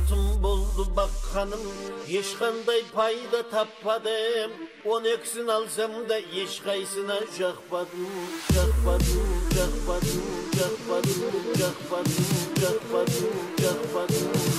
Hatun buldu bak hanım, hiçqanday payda tapmadım. 12'sini alsam da hiç kaysına jakmadım.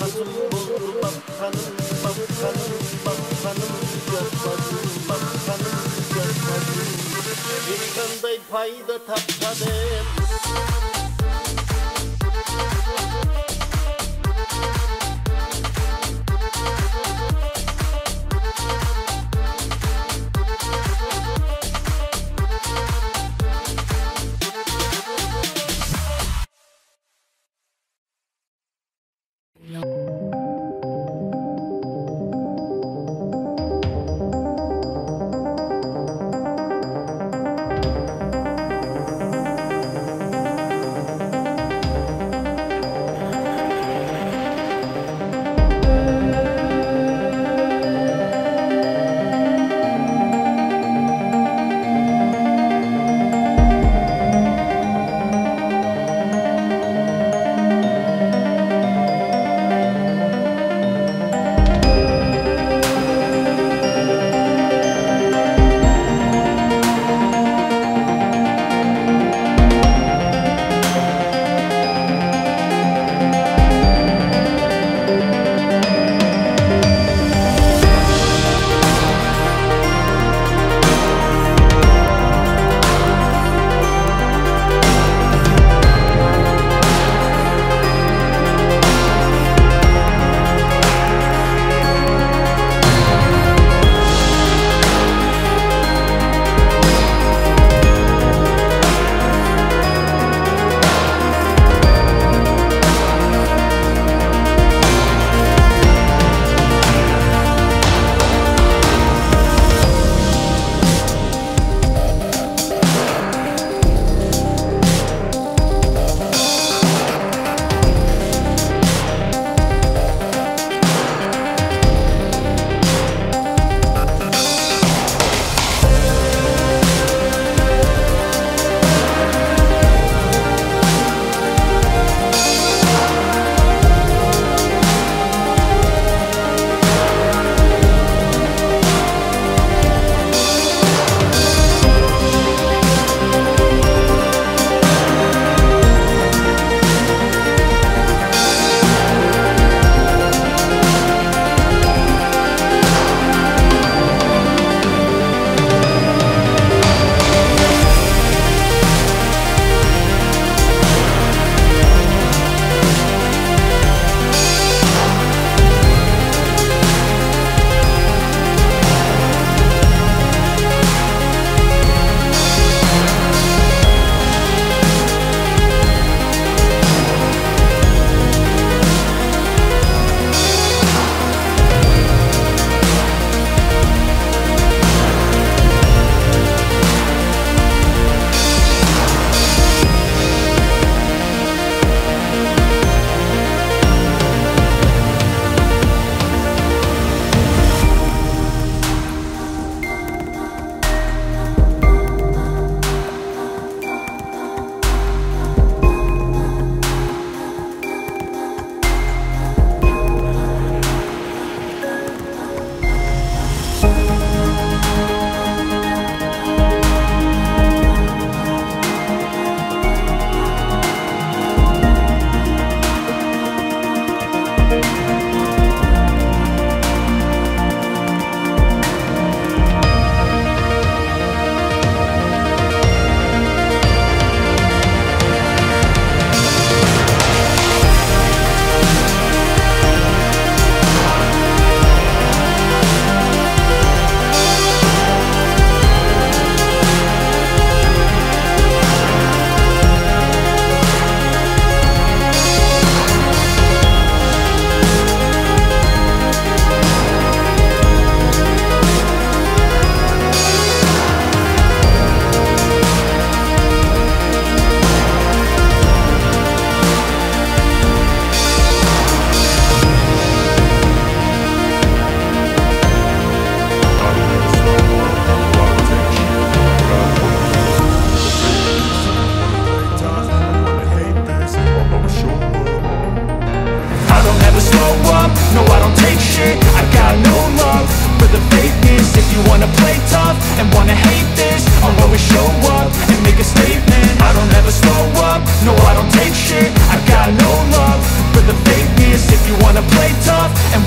Hatun buldu bak hanım, jakmadım. Hiçqanday payda tapmadım.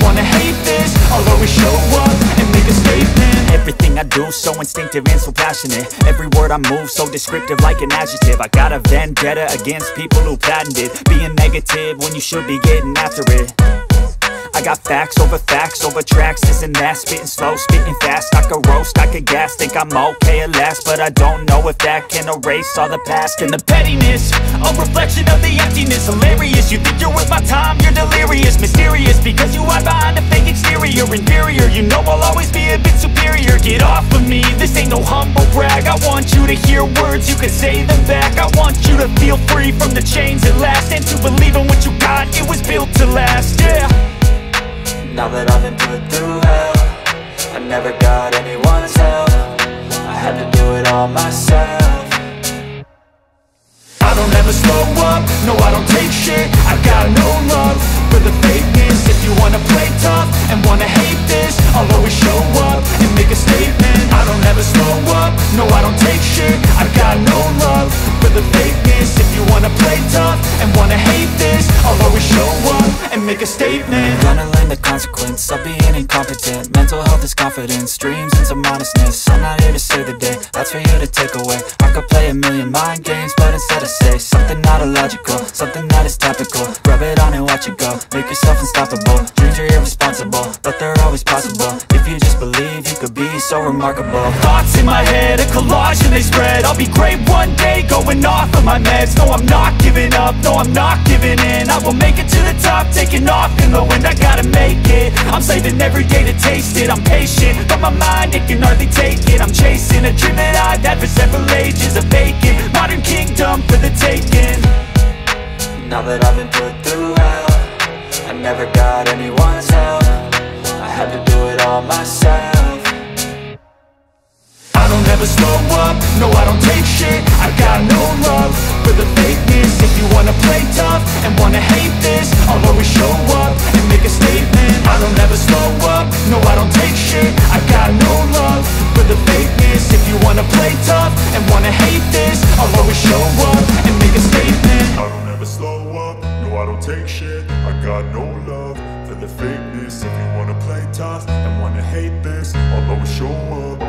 wanna hate this, I'll always show up and make a statement. Everything I do so instinctive and so passionate. Every word I move so descriptive like an adjective. I got a vendetta against people who patented being negative when you should be getting after it. I got facts over tracks, this and that. Spitting slow, spitting fast, I could roast, I could gas. Think I'm okay at last, but I don't know if that can erase all the past. And the pettiness, a reflection of the emptiness. Hilarious, you think you're worth my time, you're delirious. Mysterious, because you hide behind a fake exterior. Inferior, you know I'll always be a bit superior. Get off of me, this ain't no humble brag. I want you to hear words, you can say them back. I want you to feel free from the chains at last, and to believe in what you got, it was built to last, yeah. Now that I've been put through hell, I never got anyone's help. I had to do it all myself. I don't ever slow up, no I don't take shit. I got no love for the fakeness. If you wanna play tough and wanna hate this, I'll always show up and make a statement. I don't ever slow up, no I don't take shit. I got no love for the fakeness. If you wanna play tough and wanna hate this, I'll always show up and make a statement. Gonna learn the consequence of being incompetent. Mental health is confidence, dreams and some honestness. I'm not here to save the day, that's for you to take away. I could play a million mind games, but instead I say something not illogical, something that is topical. Rub it on and watch it go, make yourself unstoppable. Dreams are irresponsible, but they're always possible. If you just believe, you could be so remarkable. Thoughts in my head, a collage and they spread. I'll be great one day, going off of my meds. No, I'm not giving up, no, I'm not giving in. I will make it to the top, taking off in the wind. I gotta make it, I'm saving every day to taste it. I'm patient, but my mind, it can hardly take it. I'm chasing a dream that I've had for several ages. A vacant, modern kingdom for the taking. Now that I've been put through hell, I never got anyone's help. I had to do it all myself. I don't ever slow up, no I don't take shit. I got no love for the fakeness. If you wanna play tough and wanna hate this, I'll always show up and make a statement. I don't ever slow up, no I don't take shit. I got no love for the fakeness. If you wanna play tough and wanna hate this, I'll always show up and make a statement. I don't ever slow up, no I don't take shit. I got no love for the fakeness. If you wanna play tough and wanna hate this, I'll always show up.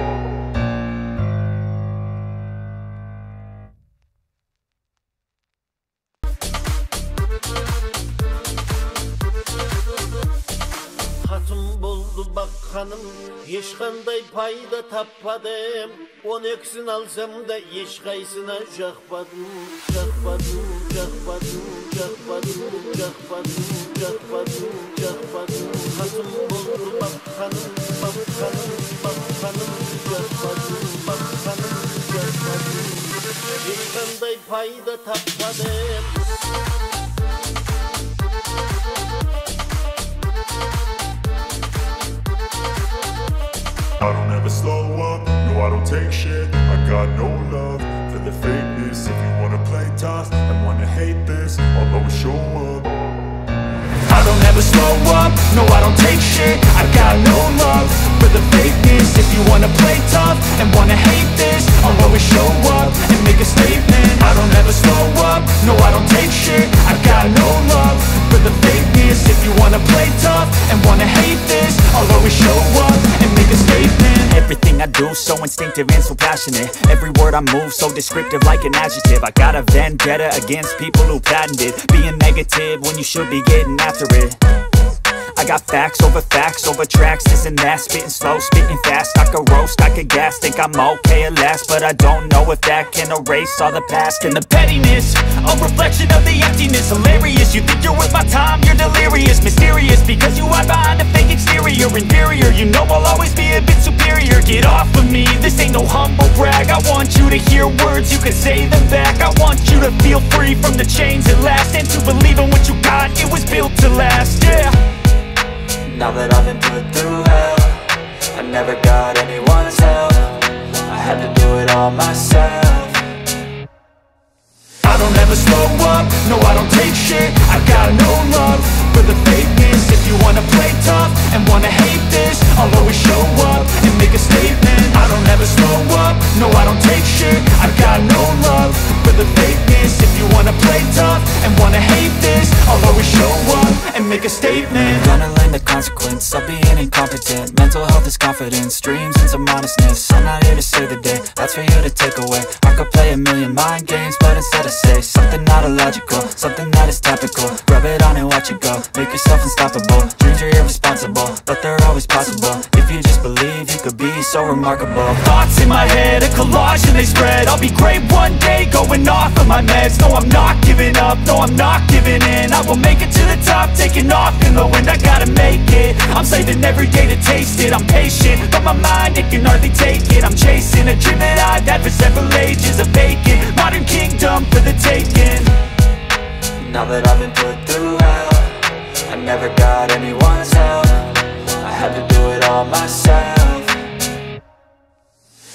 Hatım buldu bak hanım, hiç kanday payda tapmadım. 12'sini alsam da hiç kaysına jakmadım. Jakmadım, jakmadım, jakmadım, jakmadım, jakmadım, jakmadım. Hatım buldu bak hanım, bak hanım, bak hanım, jakmadım, bak hanım, jakmadım. Hiç kanday payda tapmadım. I don't ever slow up, no I don't take shit. I got no love for the fakeness. If you wanna play tough and wanna hate this, I'll always show up. I don't ever slow up, no I don't take shit. I got no love for the fakeness. If you wanna play tough and wanna hate this, I'll always show up and make a statement. I don't ever slow up, no I don't take shit. I got no love for the fakeness. If you wanna play tough and wanna hate this, I'll always show up and make a statement. Everything I do so instinctive and so passionate. Every word I move so descriptive like an adjective. I got a vendetta against people who patented being negative when you should be getting after it. I got facts over tracks, this and that. Spitting slow, spitting fast, I could roast, I could gas. Think I'm okay at last, but I don't know if that can erase all the past. And the pettiness, a reflection of the emptiness. Hilarious, you think you're worth my time, you're delirious. Mysterious, because you hide behind a fake exterior. Inferior, you know I'll always be a bit superior. Get off of me, this ain't no humble brag. I want you to hear words, you can say them back. I want you to feel free from the chains at last, and to believe in what you got, it was built to last, yeah. Now that I've been put through hell, I never got anyone's help. I had to do it all myself. I don't ever slow up, no I don't take shit. I got no love for the fakeness. If you wanna play tough and wanna hate this, I'll always show up and make a statement. I don't ever slow up, no I don't take shit. I got no love for the fakeness. If you wanna play tough and wanna hate this, I'll always show up and make a statement. Gonna learn the consequence of being incompetent. Mental health is confidence, dreams and some honestness. I'm not here to save the day, that's for you to take away. I could play a million mind games, but instead I say something not illogical, something that is topical. Rub it on and watch it go, make yourself unstoppable. Dreams are irresponsible, but they're always possible. If you just believe, you could be so remarkable. Thoughts in my head, a collage and they spread. I'll be great one day, going off of my meds. No, I'm not giving up, no, I'm not giving in. I will make it to the top, taking off in the wind. I gotta make it, I'm saving every day to taste it. I'm patient, but my mind, it can hardly take it. I'm chasing a dream that I've had for several ages. A vacant, modern kingdom for the taking. Now that I've been put through hell, I never got anyone's help. I had to do it all myself.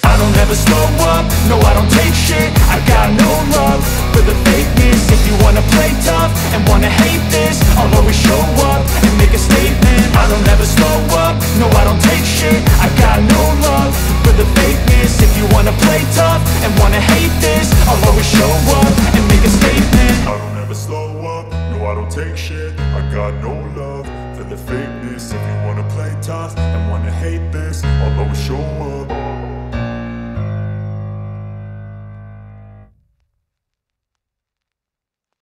I don't ever slow up, no I don't take shit. I got no love for the fakeness. If you wanna play tough and wanna hate this, I'll always show up and make a statement. I don't ever slow up, no I don't take shit. I got no love for the fakeness. If you wanna play tough and wanna hate this, I'll always show up and make a statement. I don't ever slow up, no I don't take shit. I got no love for the fakeness. If you wanna play tough and wanna hate this, I'll always show up.